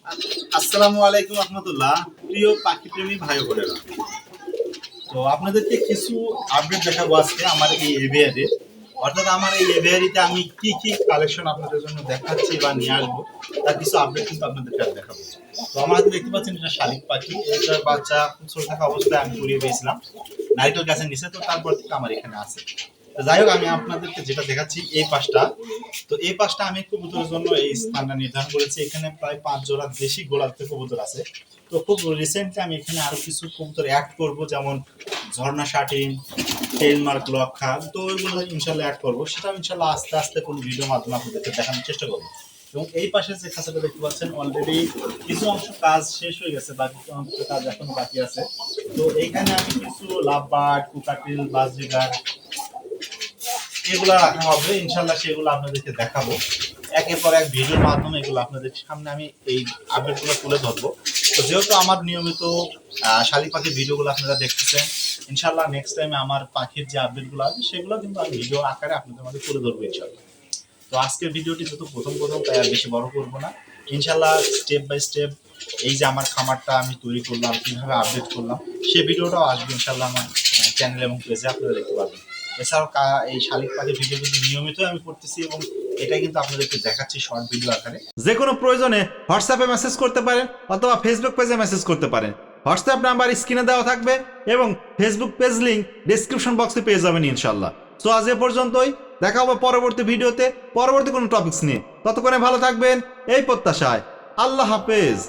আসসালামু আলাইকুম রহমতুল্লাহ। প্রিয় পাখি প্রেমী ভাই বোনেরা, তো আপনাদেরকে কিছু আপডেট দেখাবো আজকে আমার এই এভিয়ারে। অর্থাৎ আমার এই এভিয়ারিতে আমি কি কি কালেকশন আপনাদের জন্য দেখাচ্ছি বা নিয়ে আসবো, তার কিছু আপডেট কিন্তু আপনাদেরকে আজ দেখাবো। তো আমার হাতে দেখতে পাচ্ছেন এটা শালিক পাখি। এটার বাচ্চা খুব ছোট থাকা অবস্থায় আমি কুড়িয়ে পেয়েছিলাম নারিকেল গাছের নিচে। তো তারপর থেকে আমার এখানে আছে। তো যাই হোক, আমি আপনাদেরকে যেটা দেখাচ্ছি এই পাশটা। তো এই পাশটা আমি কবুতরের জন্য এই স্থানটা নির্ধারণ করেছি। এখানে প্রায় 5 জোড়া দেশি গোলাপি কবুতর আছে। তো খুব রিসেন্টলি আমি এখানে আরো কিছু কবুতর অ্যাড করব, যেমন ঝর্ণা শাটিন, টেলমার্ক লক্ষা। তো ওইগুলো ইনশাল্লাহ অ্যাড করবো, সেটা ইনশাল্লাহ আস্তে আস্তে কোনো ভিডিওর মাধ্যমে আপনাদেরকে দেখানোর চেষ্টা করবো। এবং এই পাশে যে খাঁচাটা দেখতে পাচ্ছেন, অলরেডি কিছু অংশ কাজ শেষ হয়ে গেছে, বাকি কিছু অংশ কাজ এখন বাকি আছে। তো এইখানে আমি কিছু লাভবার্ড, কুকাটিল, বাজরিগার এগুলো রাখা হবে ইনশাল্লাহ। সেগুলো আপনাদেরকে দেখাবো একের পর এক ভিডিওর মাধ্যমে। এগুলো আপনাদের সামনে আমি এই আপডেটগুলো তুলে ধরবো। তো যেহেতু আমার নিয়মিত শালিক পাখির ভিডিওগুলো আপনারা দেখতেছেন, ইনশাল্লাহ নেক্সট টাইমে আমার পাখির যে আপডেটগুলো আছে সেগুলো কিন্তু আমি ভিডিও আকারে আপনাদের মাঝে তুলে ধরবো ইনশাল্লাহ। তো আজকের ভিডিওটি যেহেতু প্রথম তাই আর বেশি বড় করবো না। ইনশাল্লাহ স্টেপ বাই স্টেপ এই যে আমার খামারটা আমি তৈরি করলাম, কিভাবে আপডেট করলাম, সেই ভিডিওটাও আসবে ইনশাল্লাহ আমার চ্যানেল এবং পেজে, আপনারা দেখতে পাবেন। এছাড়াও এই শালিক পাখির ভিডিও কিন্তু নিয়মিত আমি করতেছি এবং এটা কিন্তু আপনাদেরকে দেখাচ্ছি শর্ট ভিডিও আকারে। যে কোনো প্রয়োজনে হোয়াটসঅ্যাপে মেসেজ করতে পারেন অথবা ফেসবুক পেজে মেসেজ করতে পারেন। হোয়াটসঅ্যাপ নাম্বার স্ক্রিনে দেওয়া থাকবে এবং ফেসবুক পেজ লিঙ্ক ডেসক্রিপশন বক্সে পেয়ে যাবেন ইনশাল্লাহ। তো আজ এ পর্যন্তই, দেখা হবে পরবর্তী ভিডিওতে পরবর্তী কোনো টপিকস নিয়ে। ততক্ষণে ভালো থাকবেন এই প্রত্যাশায়। আল্লাহ হাফেজ।